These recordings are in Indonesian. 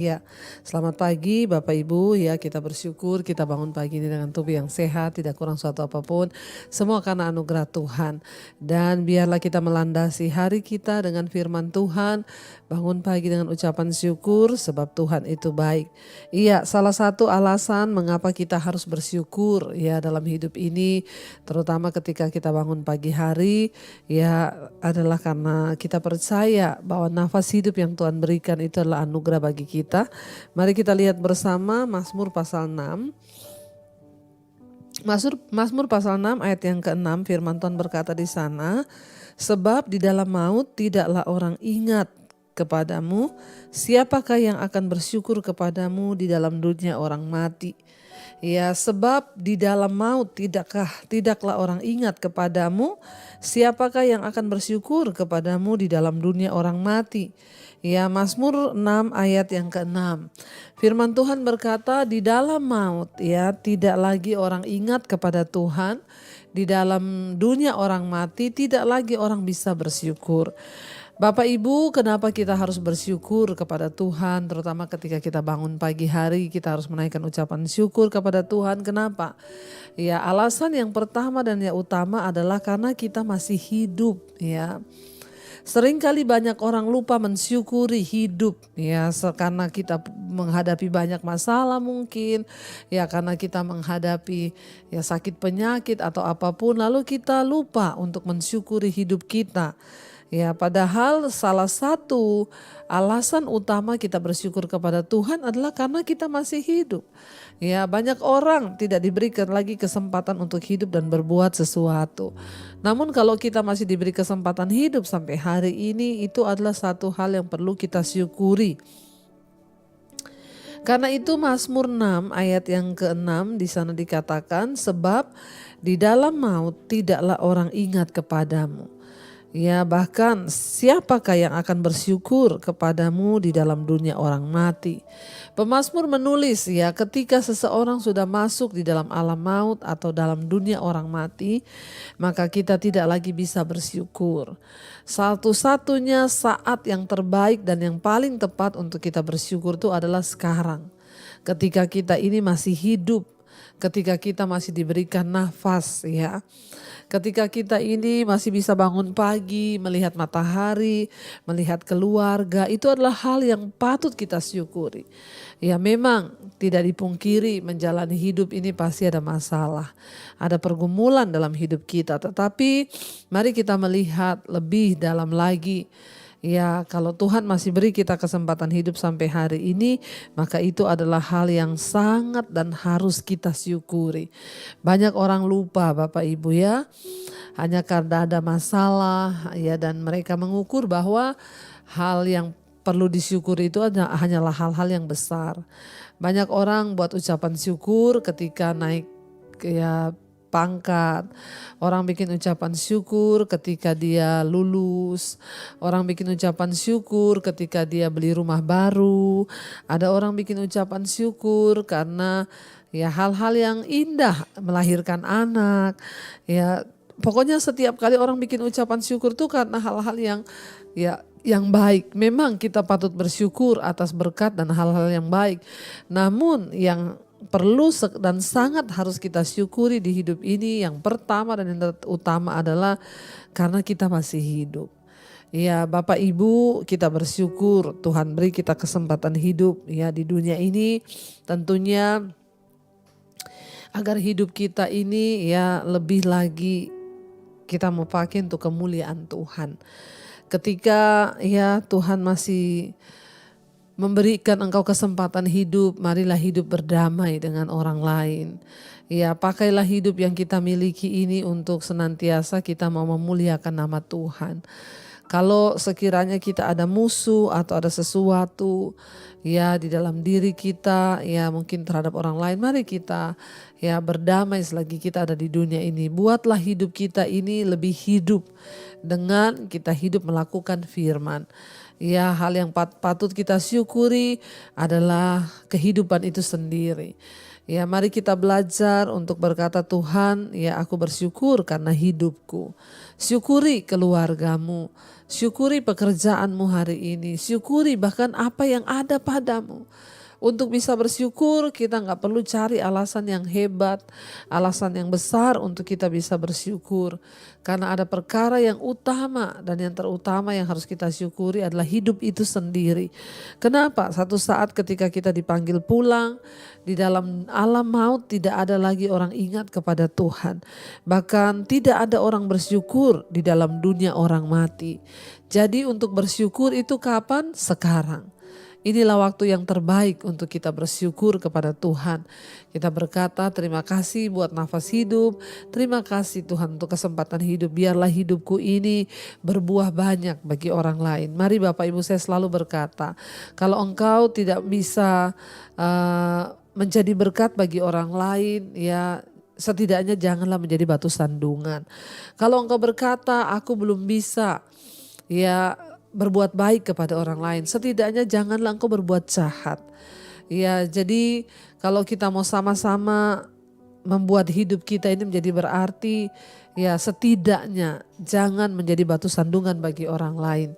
Ya, selamat pagi Bapak Ibu. Ya, kita bersyukur kita bangun pagi ini dengan tubuh yang sehat, tidak kurang suatu apapun. Semua karena anugerah Tuhan. Dan biarlah kita melandasi hari kita dengan firman Tuhan. Bangun pagi dengan ucapan syukur sebab Tuhan itu baik. Iya, salah satu alasan mengapa kita harus bersyukur ya dalam hidup ini, terutama ketika kita bangun pagi hari, ya adalah karena kita percaya bahwa nafas hidup yang Tuhan berikan itu adalah anugerah bagi kita. Mari kita lihat bersama Mazmur pasal 6. Mazmur pasal 6 ayat yang ke-6, firman Tuhan berkata di sana, sebab di dalam maut tidaklah orang ingat kepadamu, siapakah yang akan bersyukur kepadamu di dalam dunia orang mati. Ya, sebab di dalam maut tidaklah orang ingat kepadamu, siapakah yang akan bersyukur kepadamu di dalam dunia orang mati. Ya, Mazmur 6 ayat yang ke-6. Firman Tuhan berkata, di dalam maut ya tidak lagi orang ingat kepada Tuhan, di dalam dunia orang mati tidak lagi orang bisa bersyukur. Bapak Ibu, kenapa kita harus bersyukur kepada Tuhan, terutama ketika kita bangun pagi hari, kita harus menaikkan ucapan syukur kepada Tuhan. Kenapa? Ya, alasan yang pertama dan yang utama adalah karena kita masih hidup ya. Seringkali banyak orang lupa mensyukuri hidup ya, karena kita menghadapi banyak masalah mungkin ya, karena kita menghadapi ya sakit penyakit atau apapun, lalu kita lupa untuk mensyukuri hidup kita. Ya, padahal salah satu alasan utama kita bersyukur kepada Tuhan adalah karena kita masih hidup. Ya, banyak orang tidak diberikan lagi kesempatan untuk hidup dan berbuat sesuatu. Namun kalau kita masih diberi kesempatan hidup sampai hari ini, itu adalah satu hal yang perlu kita syukuri. Karena itu Mazmur 6 ayat yang ke-6 di sana dikatakan, sebab di dalam maut tidaklah orang ingat kepadamu. Ya, bahkan siapakah yang akan bersyukur kepadamu di dalam dunia orang mati. Pemazmur menulis ya, ketika seseorang sudah masuk di dalam alam maut atau dalam dunia orang mati, maka kita tidak lagi bisa bersyukur. Satu-satunya saat yang terbaik dan yang paling tepat untuk kita bersyukur itu adalah sekarang. Ketika kita ini masih hidup, ketika kita masih diberikan nafas ya. Ketika kita ini masih bisa bangun pagi, melihat matahari, melihat keluarga, itu adalah hal yang patut kita syukuri. Ya, memang tidak dipungkiri menjalani hidup ini pasti ada masalah, ada pergumulan dalam hidup kita. Tetapi mari kita melihat lebih dalam lagi. Ya, kalau Tuhan masih beri kita kesempatan hidup sampai hari ini, maka itu adalah hal yang sangat dan harus kita syukuri. Banyak orang lupa Bapak Ibu ya, hanya karena ada masalah ya, dan mereka mengukur bahwa hal yang perlu disyukuri itu hanyalah hal-hal yang besar. Banyak orang buat ucapan syukur ketika naik ya pangkat, orang bikin ucapan syukur ketika dia lulus, orang bikin ucapan syukur ketika dia beli rumah baru, ada orang bikin ucapan syukur karena ya hal-hal yang indah, melahirkan anak, ya pokoknya setiap kali orang bikin ucapan syukur tuh karena hal-hal yang ya yang baik. Memang kita patut bersyukur atas berkat dan hal-hal yang baik. Namun yang perlu dan sangat harus kita syukuri di hidup ini, yang pertama dan yang utama adalah karena kita masih hidup. Ya Bapak Ibu, kita bersyukur Tuhan beri kita kesempatan hidup ya di dunia ini, tentunya agar hidup kita ini ya lebih lagi kita mau pakai untuk kemuliaan Tuhan. Ketika ya Tuhan masih memberikan engkau kesempatan hidup, marilah hidup berdamai dengan orang lain. Ya, pakailah hidup yang kita miliki ini untuk senantiasa kita mau memuliakan nama Tuhan. Kalau sekiranya kita ada musuh atau ada sesuatu ya di dalam diri kita ya mungkin terhadap orang lain, mari kita ya berdamai selagi kita ada di dunia ini. Buatlah hidup kita ini lebih hidup dengan kita hidup melakukan firman. Ya, hal yang patut kita syukuri adalah kehidupan itu sendiri. Ya, mari kita belajar untuk berkata, Tuhan, ya aku bersyukur karena hidupku. Syukuri keluargamu, syukuri pekerjaanmu hari ini, syukuri bahkan apa yang ada padamu. Untuk bisa bersyukur kita nggak perlu cari alasan yang hebat, alasan yang besar untuk kita bisa bersyukur. Karena ada perkara yang utama dan yang terutama yang harus kita syukuri adalah hidup itu sendiri. Kenapa? Satu saat ketika kita dipanggil pulang, di dalam alam maut tidak ada lagi orang ingat kepada Tuhan. Bahkan tidak ada orang bersyukur di dalam dunia orang mati. Jadi untuk bersyukur itu kapan? Sekarang. Inilah waktu yang terbaik untuk kita bersyukur kepada Tuhan. Kita berkata terima kasih buat nafas hidup. Terima kasih Tuhan untuk kesempatan hidup. Biarlah hidupku ini berbuah banyak bagi orang lain. Mari Bapak Ibu, saya selalu berkata, kalau engkau tidak bisa menjadi berkat bagi orang lain, ya setidaknya janganlah menjadi batu sandungan. Kalau engkau berkata aku belum bisa, ya berbuat baik kepada orang lain, setidaknya janganlah engkau berbuat jahat. Ya, jadi kalau kita mau sama-sama membuat hidup kita ini menjadi berarti, ya setidaknya jangan menjadi batu sandungan bagi orang lain.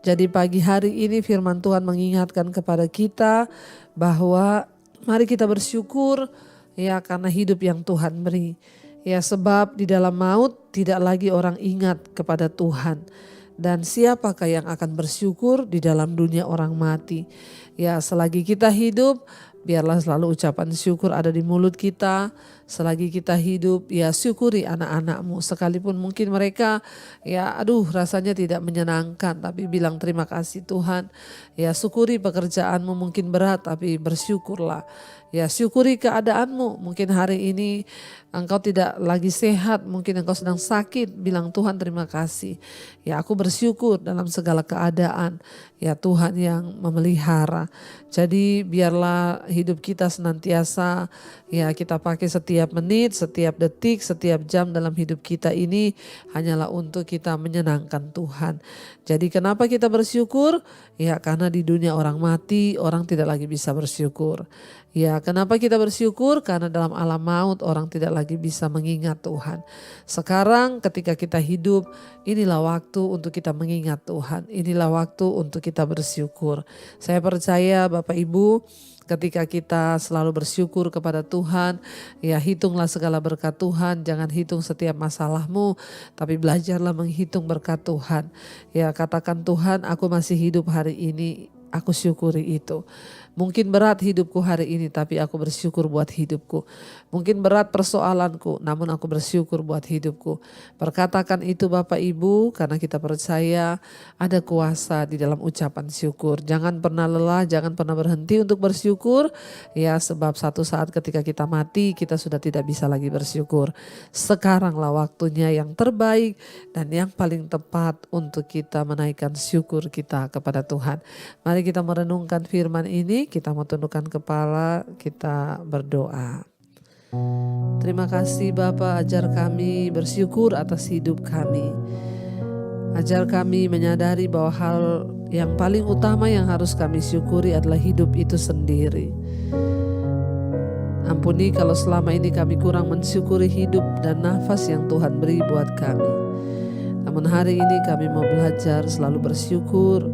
Jadi pagi hari ini firman Tuhan mengingatkan kepada kita bahwa mari kita bersyukur ya karena hidup yang Tuhan beri. Ya, sebab di dalam maut tidak lagi orang ingat kepada Tuhan. Dan siapakah yang akan bersyukur di dalam dunia orang mati? Ya, selagi kita hidup, biarlah selalu ucapan syukur ada di mulut kita. Selagi kita hidup, ya syukuri anak-anakmu. Sekalipun mungkin mereka, ya rasanya tidak menyenangkan. Tapi bilang terima kasih Tuhan. Ya, syukuri pekerjaanmu mungkin berat, tapi bersyukurlah. Ya, syukuri keadaanmu. Mungkin hari ini engkau tidak lagi sehat, mungkin engkau sedang sakit. Bilang Tuhan terima kasih. Ya, aku bersyukur dalam segala keadaan. Ya, Tuhan yang memelihara. Jadi biarlah hidup kita senantiasa ya kita pakai setiap menit, setiap detik, setiap jam dalam hidup kita ini hanyalah untuk kita menyenangkan Tuhan. Jadi kenapa kita bersyukur? Ya karena di dunia orang mati orang tidak lagi bisa bersyukur. Ya kenapa kita bersyukur? Karena dalam alam maut orang tidak lagi bisa mengingat Tuhan. Sekarang ketika kita hidup, inilah waktu untuk kita mengingat Tuhan. Inilah waktu untuk kita bersyukur. Saya percaya Bapak Ibu, ketika kita selalu bersyukur kepada Tuhan, ya hitunglah segala berkat Tuhan, jangan hitung setiap masalahmu, tapi belajarlah menghitung berkat Tuhan. Ya katakan Tuhan, aku masih hidup hari ini, aku syukuri itu. Mungkin berat hidupku hari ini, tapi aku bersyukur buat hidupku. Mungkin berat persoalanku, namun aku bersyukur buat hidupku. Perkatakan itu Bapak Ibu, karena kita percaya ada kuasa di dalam ucapan syukur. Jangan pernah lelah, jangan pernah berhenti untuk bersyukur. Ya, sebab satu saat ketika kita mati, kita sudah tidak bisa lagi bersyukur. Sekaranglah waktunya yang terbaik dan yang paling tepat untuk kita menaikkan syukur kita kepada Tuhan. Mari kita merenungkan firman ini. Kita mau tundukkan kepala, kita berdoa. Terima kasih Bapa, ajar kami bersyukur atas hidup kami. Ajar kami menyadari bahwa hal yang paling utama yang harus kami syukuri adalah hidup itu sendiri. Ampuni kalau selama ini kami kurang mensyukuri hidup dan nafas yang Tuhan beri buat kami. Namun hari ini kami mau belajar selalu bersyukur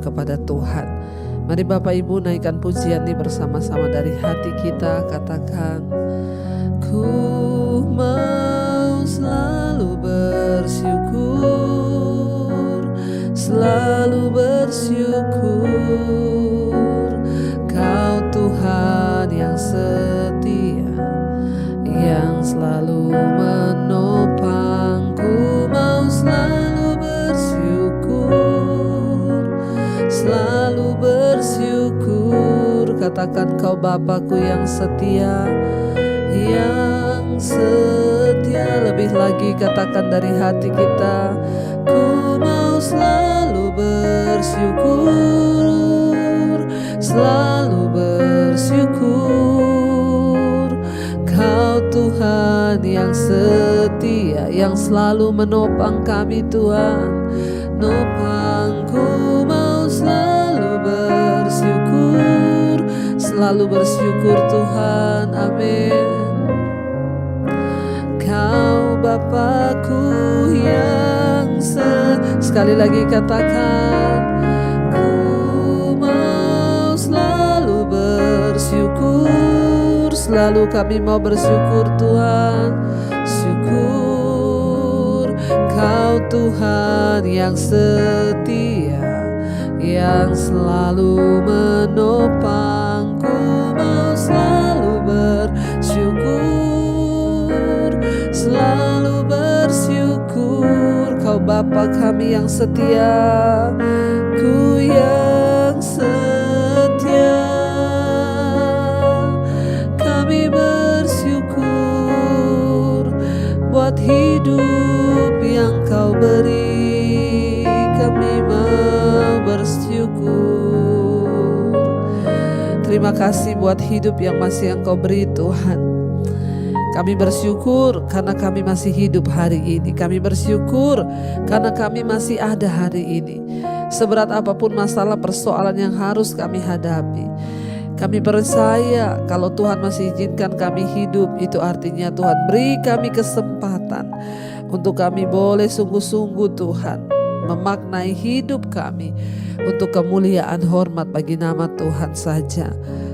kepada Tuhan. Mari Bapak Ibu naikkan pujian ini bersama-sama dari hati kita. Katakan, ku mau selalu bersyukur, selalu bersyukur. Kau Tuhan yang setia, yang selalu menopangku. Mau selalu bersyukur, selalu bersyukur. Katakan kau Bapakku yang setia, yang setia. Lebih lagi katakan dari hati kita, ku mau selalu bersyukur, selalu bersyukur. Kau Tuhan yang setia, yang selalu menopang kami Tuhan, nopang Ku mau selalu bersyukur Tuhan, amin. Kau Bapakku yang sekali lagi katakan, ku mau selalu bersyukur, selalu kami mau bersyukur Tuhan. Syukur Kau Tuhan yang setia, yang selalu menopang. Ku mau selalu bersyukur, selalu bersyukur. Kau Bapa kami yang setia, ku yang setia. Kami bersyukur buat hidup yang Kau beri. Kami mau bersyukur. Terima kasih buat hidup yang masih Engkau beri Tuhan. Kami bersyukur karena kami masih hidup hari ini. Kami bersyukur karena kami masih ada hari ini. Seberat apapun masalah persoalan yang harus kami hadapi, kami percaya kalau Tuhan masih izinkan kami hidup, itu artinya Tuhan beri kami kesempatan untuk kami boleh sungguh-sungguh Tuhan memaknai hidup kami untuk kemuliaan hormat bagi nama Tuhan saja.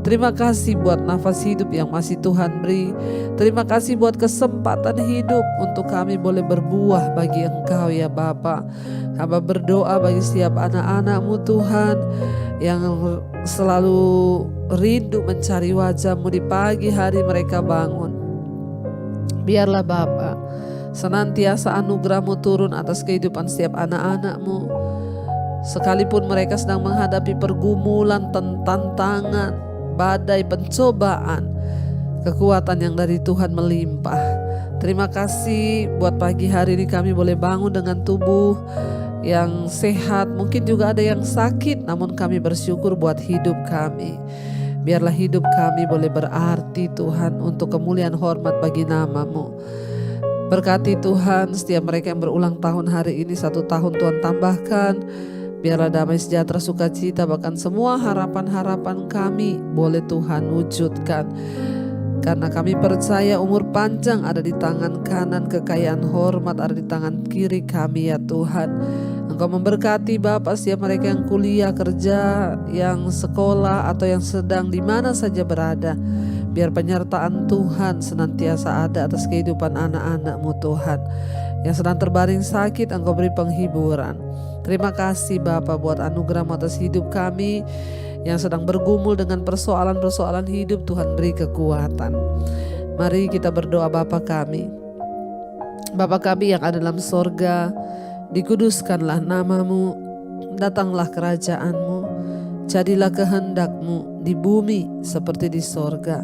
Terima kasih buat nafas hidup yang masih Tuhan beri. Terima kasih buat kesempatan hidup untuk kami boleh berbuah bagi Engkau ya Bapa. Hamba berdoa bagi setiap anak-anak-Mu Tuhan yang selalu rindu mencari wajah-Mu di pagi hari mereka bangun. Biarlah Bapa senantiasa anugerah-Mu turun atas kehidupan setiap anak-anak-Mu. Sekalipun mereka sedang menghadapi pergumulan, tantangan, badai, pencobaan, kekuatan yang dari Tuhan melimpah. Terima kasih buat pagi hari ini kami boleh bangun dengan tubuh yang sehat. Mungkin juga ada yang sakit, namun kami bersyukur buat hidup kami. Biarlah hidup kami boleh berarti Tuhan untuk kemuliaan hormat bagi nama-Mu. Berkati Tuhan setiap mereka yang berulang tahun hari ini, 1 tahun Tuhan tambahkan. Biarlah damai sejahtera, sukacita, bahkan semua harapan-harapan kami boleh Tuhan wujudkan. Karena kami percaya umur panjang ada di tangan kanan, kekayaan hormat ada di tangan kiri kami ya Tuhan. Engkau memberkati Bapa setiap mereka yang kuliah, kerja, yang sekolah atau yang sedang di mana saja berada. Biar penyertaan Tuhan senantiasa ada atas kehidupan anak-anak-Mu Tuhan. Yang sedang terbaring sakit Engkau beri penghiburan. Terima kasih Bapa buat anugerah-Mu atas hidup kami. Yang sedang bergumul dengan persoalan-persoalan hidup, Tuhan beri kekuatan. Mari kita berdoa. Bapa kami yang ada dalam sorga, dikuduskanlah nama-Mu, datanglah kerajaan-Mu, jadilah kehendak-Mu di bumi seperti di sorga.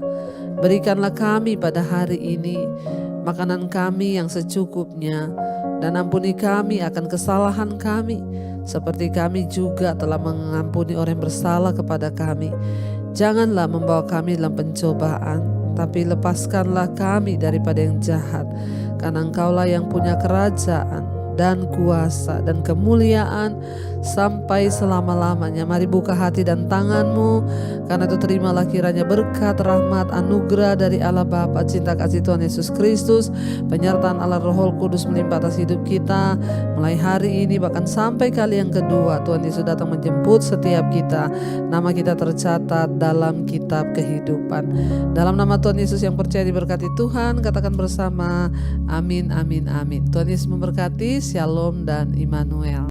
Berikanlah kami pada hari ini makanan kami yang secukupnya, dan ampuni kami akan kesalahan kami, seperti kami juga telah mengampuni orang yang bersalah kepada kami. Janganlah membawa kami dalam pencobaan, tapi lepaskanlah kami daripada yang jahat. Karena Engkaulah yang punya kerajaan dan kuasa dan kemuliaan sampai selama-lamanya. Mari buka hati dan tanganmu, karena itu terimalah kiranya berkat, rahmat, anugerah dari Allah Bapa, cinta kasih Tuhan Yesus Kristus, penyertaan Allah Roh Kudus melimpah atas hidup kita mulai hari ini bahkan sampai kali yang kedua Tuhan Yesus datang menjemput setiap kita. Nama kita tercatat dalam kitab kehidupan. Dalam nama Tuhan Yesus yang percaya diberkati Tuhan, katakan bersama amin, amin, amin. Tuhan Yesus memberkati. Shalom dan Immanuel.